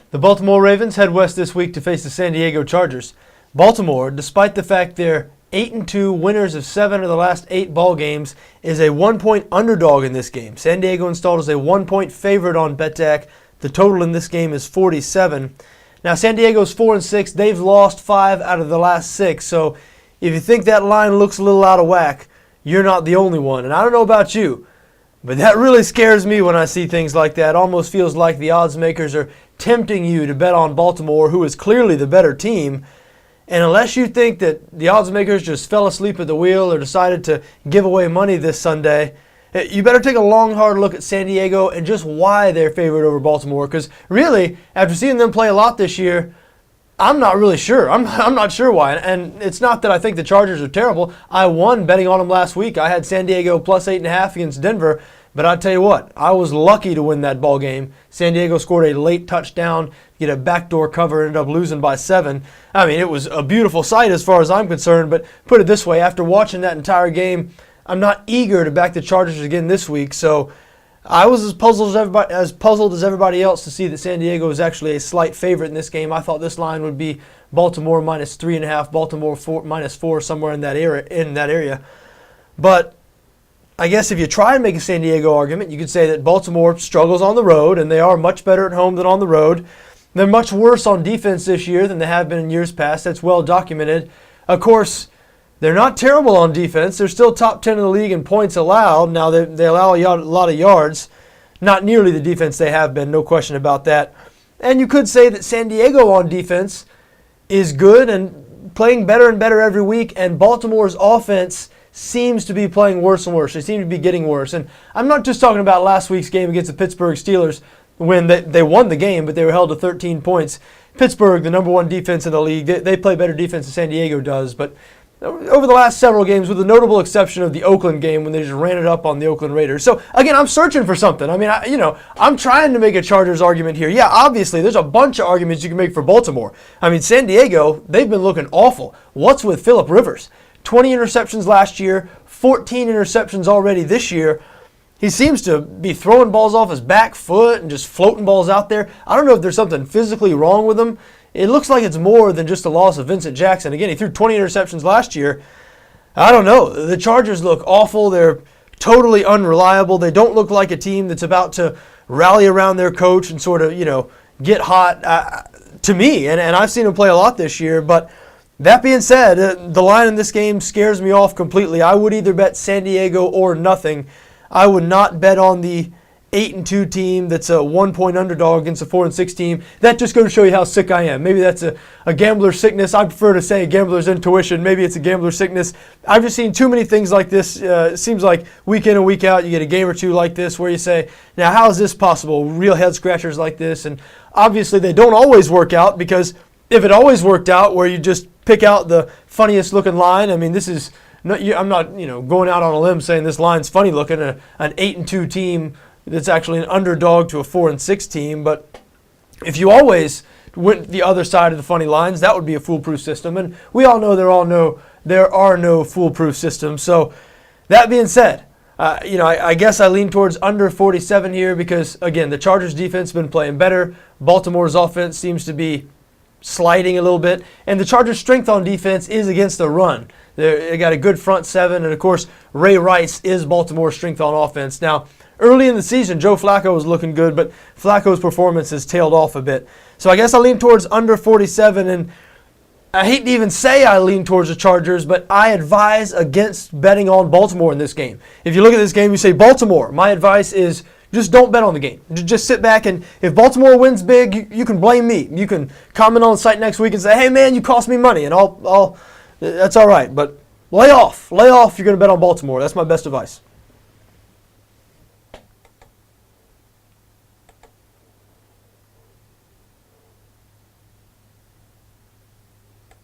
The Baltimore Ravens head west this week to face the San Diego Chargers. Baltimore, despite the fact they're 8-2 winners of 7 of the last 8 ball games, is a 1-point underdog in this game. San Diego installed as a 1-point favorite on BETDAQ. The total in this game is 47. Now San Diego's 4-6. They've lost 5 out of the last 6. So if you think that line looks a little out of whack, you're not the only one. And I don't know about you, but that really scares me when I see things like that. It almost feels like the odds makers are tempting you to bet on Baltimore, who is clearly the better team. And unless you think that the odds makers just fell asleep at the wheel or decided to give away money this Sunday, you better take a long, hard look at San Diego and just why they're favored over Baltimore. Because really, after seeing them play a lot this year, I'm not really sure. I'm not sure why. And it's not that I think the Chargers are terrible. I won betting on them last week. I had San Diego plus 8.5 against Denver. But I'll tell you what, I was lucky to win that ball game. San Diego scored a late touchdown, get a backdoor cover, ended up losing by 7. I mean, it was a beautiful sight as far as I'm concerned. But put it this way, after watching that entire game, I'm not eager to back the Chargers again this week. So I was as puzzled as everybody else to see that San Diego is actually a slight favorite in this game. I thought this line would be Baltimore minus 3.5, Baltimore minus 4, somewhere in that area. But I guess if you try and make a San Diego argument, you could say that Baltimore struggles on the road, and they are much better at home than on the road. They're much worse on defense this year than they have been in years past. That's well documented. Of course, they're not terrible on defense. They're still top 10 in the league in points allowed. Now, they allow a lot of yards. Not nearly the defense they have been, no question about that. And you could say that San Diego on defense is good and playing better and better every week, and Baltimore's offense seems to be playing worse and worse. They seem to be getting worse. And I'm not just talking about last week's game against the Pittsburgh Steelers when they won the game, but they were held to 13 points. Pittsburgh, the number 1 defense in the league, they play better defense than San Diego does. But over the last several games, with the notable exception of the Oakland game when they just ran it up on the Oakland Raiders. So, again, I'm searching for something. I mean, I'm trying to make a Chargers argument here. Yeah, obviously, there's a bunch of arguments you can make for Baltimore. I mean, San Diego, they've been looking awful. What's with Phillip Rivers? 20 interceptions last year, 14 interceptions already this year. He seems to be throwing balls off his back foot and just floating balls out there. I don't know if there's something physically wrong with him. It looks like it's more than just the loss of Vincent Jackson. Again, he threw 20 interceptions last year. I don't know. The Chargers look awful. They're totally unreliable. They don't look like a team that's about to rally around their coach and sort of, get hot to me. And I've seen them play a lot this year, but that being said, the line in this game scares me off completely. I would either bet San Diego or nothing. I would not bet on the 8-2 team that's a 1-point underdog against a 4-6 team. That just goes to show you how sick I am. Maybe that's a gambler's sickness. I prefer to say gambler's intuition. Maybe it's a gambler's sickness. I've just seen too many things like this. It seems like week in and week out you get a game or two like this where you say, now how is this possible? Real head scratchers like this. And obviously they don't always work out, because if it always worked out where you just pick out the funniest looking line, I mean, this is I'm not going out on a limb saying this line's funny looking. An 8-2 team that's actually an underdog to a 4-6 team, but if you always went the other side of the funny lines, that would be a foolproof system. And we all know there are no foolproof systems. So that being said, I guess I lean towards under 47 here because, again, the Chargers defense has been playing better. Baltimore's offense seems to be sliding a little bit, and the Chargers' strength on defense is against the run. They got a good front seven, and of course, Ray Rice is Baltimore's strength on offense. Now, early in the season, Joe Flacco was looking good, but Flacco's performance has tailed off a bit. So I guess I lean towards under 47, and I hate to even say I lean towards the Chargers, but I advise against betting on Baltimore in this game. If you look at this game, you say Baltimore. My advice is just don't bet on the game. Just sit back, and if Baltimore wins big, you can blame me. You can comment on the site next week and say, hey man, you cost me money, and I'll that's all right. But lay off if you're going to bet on Baltimore. That's my best advice.